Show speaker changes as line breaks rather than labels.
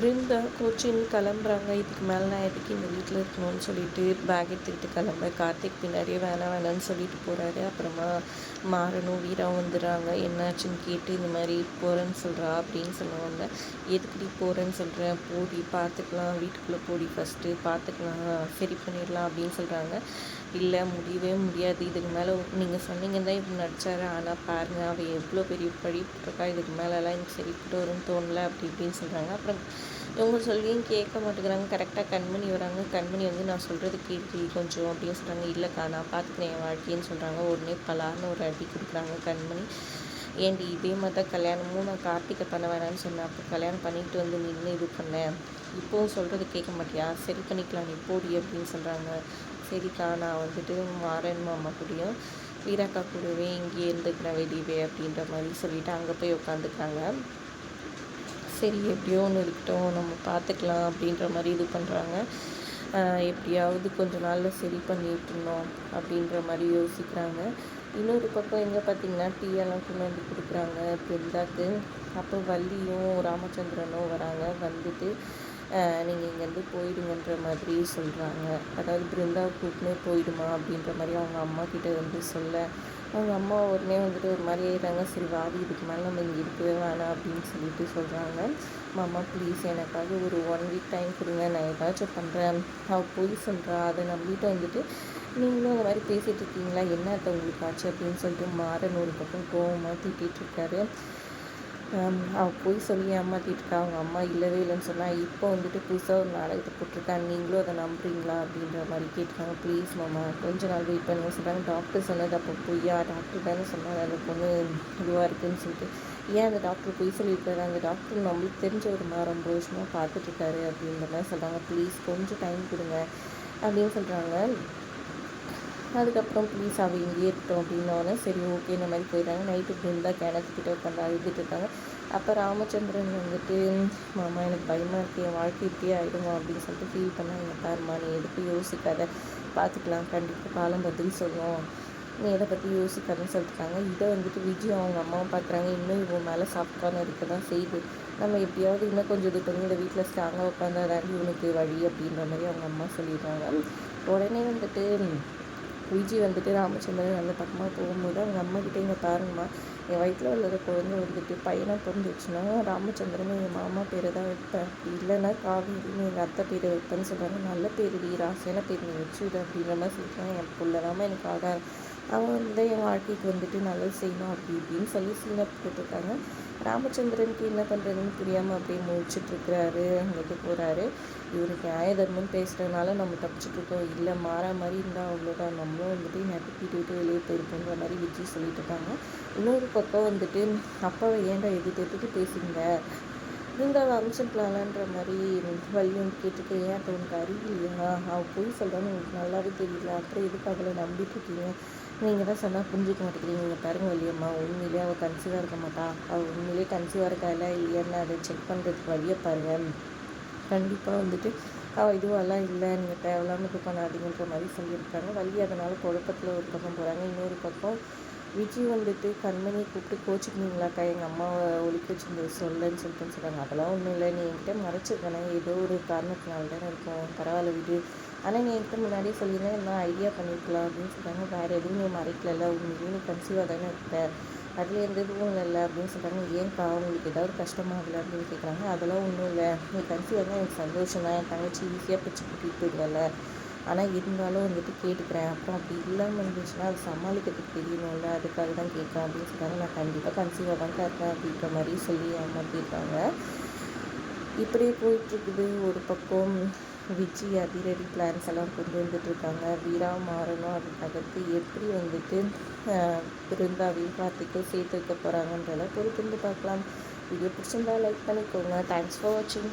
பிருந்தா கோச்சின் கிளம்புறாங்க. இதுக்கு மேலே நான் எதுக்கு இந்த வீட்டில் இருக்கணும்னு சொல்லிட்டு பேக் எடுத்துக்கிட்டு கிளம்ப கார்த்திக் பின்னாடியே வேணான்னு சொல்லிட்டு போகிறாரு. அப்புறமா மாறனும் வீராவும் வந்துடுறாங்க. என்னாச்சுன்னு கேட்டு இந்த மாதிரி போகிறேன்னு சொல்கிறா அப்படின்னு சொல்லுவாங்க. எதுக்குடி போகிறேன்னு சொல்கிறேன், போடி பார்த்துக்கலாம், வீட்டுக்குள்ளே போடி ஃபஸ்ட்டு பார்த்துக்கலாம், சரி பண்ணிடலாம் அப்படின்னு சொல்கிறாங்க. இல்லை முடியவே முடியாது, இதுக்கு மேலே நீங்கள் சொன்னீங்க தான் இப்படி நடித்தாரு, ஆனால் பாருங்கள் அவள் எவ்வளோ பெரிய படிப்புருக்கா, இதுக்கு மேலெல்லாம் எனக்கு சரிப்பட்டு வரும்னு தோணலை அப்படி இப்படின்னு சொல்கிறாங்க. அப்புறம் இவங்க சொல்லியும் கேட்க மாட்டேங்கிறாங்க. கரெக்டாக கண்மணி வராங்க. கண்மணி வந்து நான் சொல்கிறது கேள்வி கொஞ்சம் அப்படின்னு சொல்கிறாங்க. இல்லைக்கா நான் பார்த்துக்கிறேன் என் வாழ்க்கைன்னு சொல்கிறாங்க. உடனே பலான்னு ஒரு அடி கொடுக்குறாங்க கண்மணி. ஏன்டி இதே மாதிரி தான் கல்யாணமும் நான் கார்த்திகை பண்ண வேணான்னு சொன்னேன், அப்போ கல்யாணம் பண்ணிட்டு வந்து நின்று இது பண்ணேன், இப்போவும் சொல்கிறது கேட்க மாட்டியா, சரி பண்ணிக்கலாம் நீ போடி அப்படின்னு சொல்கிறாங்க. சரிக்கா நான் வந்துட்டு மாறன் மாமா கூடயும் வீராக்கா கூடவே இங்கேயே இருந்துக்கிறேன் வெளியவே அப்படின்ற மாதிரி சொல்லிவிட்டு அங்கே போய் உட்காந்துக்கிறாங்க. சரி எப்படியோ ஒன்று இருக்கட்டும் நம்ம பார்த்துக்கலாம் அப்படின்ற மாதிரி இது பண்ணுறாங்க. எப்படியாவது கொஞ்ச நாளில் சரி பண்ணிட்டுருந்தோம் அப்படின்ற மாதிரி யோசிக்கிறாங்க. இன்னொரு பக்கம் எங்கே பார்த்திங்கன்னா டீயெல்லாம் கொண்டு வந்து கொடுக்குறாங்க பிருந்தாக்கு. அப்போ வள்ளியும் ராமச்சந்திரனும் வராங்க. வந்துட்டு நீங்கள் இங்கேருந்து போயிடுங்கன்ற மாதிரி சொல்கிறாங்க. அதாவது பிருந்தாவை கூப்பிட்டுனே போயிடுமா அப்படின்ற மாதிரி அவங்க அம்மா கிட்டே வந்து சொல்ல, அவங்க அம்மா உடனே வந்துட்டு ஒரு மாதிரி ஆயிடுறாங்க. சரி வாடி இதுக்கு மேலே நம்ம இங்கே இருக்கவே வேணாம் அப்படின்னு சொல்லிட்டு சொல்கிறாங்க. மாமா ப்ளீஸ் எனக்காக ஒரு 1 வீக் டைம் கொடுங்க, நான் ஏதாச்சும் பண்ணுறேன், அவள் போய் சொல்கிறா, அதை நம்பிட்டு வந்துட்டு நீங்களும் அந்த மாதிரி பேசிகிட்டு இருக்கீங்களா, என்ன அது உங்களுக்கு ஆச்சு அப்படின்னு சொல்லிட்டு மாறன் ஒரு பக்கம் கோவமாக திட்டிகிட்ருக்காரு. அவள் போய் சொல்லி ஏமாற்றிட்டுருக்கா, அவங்க அம்மா இல்லவே இல்லைன்னு சொன்னால், இப்போ வந்துட்டு புதுசாக ஒரு நாடகத்தை போட்டிருக்காங்க, நீங்களும் அதை நம்புறீங்களா அப்படின்ற மாதிரி கேட்டுருக்காங்க. ப்ளீஸ் மாமா கொஞ்ச நாள் வெயிட் பண்ணுங்க சொல்கிறாங்க. டாக்டர் சொன்னது அப்போ பொய்யா, டாக்டர் தானே சொன்னாங்க அந்த பொண்ணு இதுவாக இருக்குதுன்னு சொல்லிட்டு, ஏன் அந்த டாக்டர் பொய் சொல்லியிருக்காரு, அந்த டாக்டர் நம்மளுக்கு தெரிஞ்சவருமா ரொம்ப வருஷமாக பார்த்துட்ருக்காரு அப்படின்ற மாதிரி சொல்கிறாங்க. ப்ளீஸ் கொஞ்சம் டைம் கொடுங்க அப்படின்னு சொல்கிறாங்க. அதுக்கப்புறம் ப்ளீஸ் அவள் இங்கேயே இருக்கட்டும் அப்படின்னோடனே சரி ஓகே இந்த மாதிரி போயிடுறாங்க. நைட்டு பிருந்தா கிணத்துக்கிட்ட உட்காந்து அழுதுட்டு இருக்காங்க. அப்போ ராமச்சந்திரன் வந்துட்டு மாமா எனக்கு பயமாக இருக்குது, என் வாழ்க்கை இப்படியே ஆகிடுமா அப்படின்னு சொல்லிட்டு ஃபீல் பண்ணாங்க. பாருமா நீ எதுக்கு யோசிக்காத, பார்த்துக்கலாம், கண்டிப்பாக காலம் பதில் சொல்லும், நீ எதை பற்றி யோசிக்காதுன்னு சொல்லிட்டாங்க. இதை வந்துட்டு விஜய் அவங்க அம்மாவும் பார்க்குறாங்க. இன்னும் இவன் மேலே சாப்பிட்டான்னு இருக்க தான் செய்யுது, நம்ம எப்படியாவது இன்னும் கொஞ்சம் இது பண்ணி இந்த வீட்டில் ஸ்ட்ராங்காக உட்காந்தா தாண்டி இவனுக்கு வழி அப்படின்ற மாதிரி அவங்க அம்மா சொல்லிடுறாங்க. உடனே வந்துட்டு விஜய் வந்துட்டு ராமச்சந்திரன் அந்த பக்கமாக போகும்போது அவங்க அம்மாக்கிட்டே இங்கே பாருங்கம்மா, என் வயிற்றில் உள்ள குழந்தை வந்துட்டு பையனாக பிறந்துச்சுன்னா ராமச்சந்திரன் எங்கள் மாமா பேரை தான் வைப்பேன், அப்படி இல்லைன்னா காவேரின்னு எங்கள் அத்தை பேரை வைப்பேன்னு சொல்கிறாங்க. நல்ல பேர் டி, ராசியான பேர் நீ வச்சுடு அப்படின்ற மாதிரி சொல்கிறாங்க. என் பிள்ளைலாமல் எனக்கு ஆகாது, அவன் வந்து என் வாழ்க்கைக்கு வந்துட்டு நல்லது செய்யணும் அப்படி இப்படின்னு சொல்லி சீனை போட்டுருக்காங்க. ராமச்சந்திரனுக்கு என்ன பண்ணுறதுன்னு புரியாமல் அப்படியே முழிச்சிட்ருக்கிறாரு. அங்கிட்டு போகிறாரு. இவருக்கு நியாய தர்மம் பேசுகிறதுனால நம்ம தப்பிச்சிட்ருக்கோம், இல்லை மாற மாதிரி இருந்தால் அவ்வளோதான், நம்மளும் வந்துட்டு நட்டுக்கிட்டு விட்டு வெளியே போயிருக்கோங்கிற மாதிரி விஜய் சொல்லிட்டு இருக்காங்க. இன்னொரு பக்கம் வந்துட்டு அப்பாவை ஏன்டா எதிர்த்து பேசுங்க, நீங்கள் அனுப்பிச்சிக்கலான்ற மாதிரி வழியும் கேட்டுட்டு, ஏன் அப்போ உனக்கு அறிவு இல்லையா, அவள் போய் சொல்கிறான்னு உங்களுக்கு நல்லாவே தெரியல, அப்புறம் எதுக்கு அவளை நம்பிட்டு இருக்கீங்க, நீங்கள் தான் சொன்னால் புரிஞ்சிக்க மாட்டேங்கிறீங்க. நீங்கள் பாருங்க வழியம்மா, உண்மையிலே அவள் கன்சீவாக இருக்க மாட்டா, அவள் உண்மையிலே கன்சீவாக இருக்கா இல்லை இல்லையான்னு அதை செக் பண்ணுறதுக்கு வழியை பாருங்கள், கண்டிப்பாக வந்துட்டு அவள் இதுவெல்லாம் இல்லை, நீங்கள் தேவையில்லாமல் இது பண்ணாதீங்கன்ற மாதிரி சொல்லியிருக்காங்க. வழி அதனால் குழப்பத்தில் ஒரு பக்கம் போகிறாங்க. இன்னொரு பக்கம் விஜய் வந்துட்டு கண்மணியை கூப்பிட்டு கோச்சிக்கினீங்களாக்கா, எங்கள் அம்மாவை ஒழிக்க வச்சுருந்தது சொல்லன்னு சொல்கிறாங்க. அதெல்லாம் ஒன்றும் இல்லை, நீ என்கிட்ட மறைச்சிருக்கேனே, ஏதோ ஒரு காரணத்தினால தானே இருக்கும், பரவாயில்ல விடு, ஆனால் நீ என்கிட்ட முன்னாடியே சொல்லியிருந்தேன் என்ன ஐடியா பண்ணியிருக்கலாம் அப்படின்னு சொல்கிறாங்க. வேறு எதுவும் நீ மறைக்கல, உண்மையிலேயே நீ கன்சீவாக தானே இருப்ப, அதில் எந்த இதுவும் இல்லை அப்படின்னு சொல்கிறாங்க. ஏன்க்கா உங்களுக்கு ஏதாவது கஷ்டமாகலை அப்படின்னு கேட்குறாங்க. அதெல்லாம் ஒன்றும் இல்லை, நீ கன்சீவாக தான் எனக்கு சந்தோஷம் தான், என் தங்கச்சி ஈஸியாக பிடிச்சி கூட்டிகிட்டு போயிடுவல, ஆனால் இருந்தாலும் வந்துட்டு கேட்டுக்கிறேன், அப்புறம் அப்படி இல்லாமல் இருந்துச்சுன்னா அது சமாளிக்கிறதுக்கு தெரியணும்ல, அதுக்காக தான் கேட்குறேன் அப்படின்னு சொல்கிறாங்க. நான் கண்டிப்பாக கன்சீவாக தான் இருக்கேன் அப்படின்ற மாதிரி சொல்லி ஏமாற்றிருக்காங்க. இப்படியே போயிட்டுருக்குது. ஒரு பக்கம் விஜய் அதிரடி பிளான்ஸ் எல்லாம் கொண்டு வந்துட்டுருக்காங்க. வீரா மாறணும், அதுக்கடுத்து எப்படி வந்துட்டு பிருந்தாவையும் கார்த்திக்கும் சேர்த்து வைக்க போகிறாங்கன்றத பொறுத்து பார்க்கலாம். வீடியோ பிடிச்சிருந்தா லைக் பண்ணிக்கோங்க. தேங்க்ஸ் ஃபார் வாட்சிங்.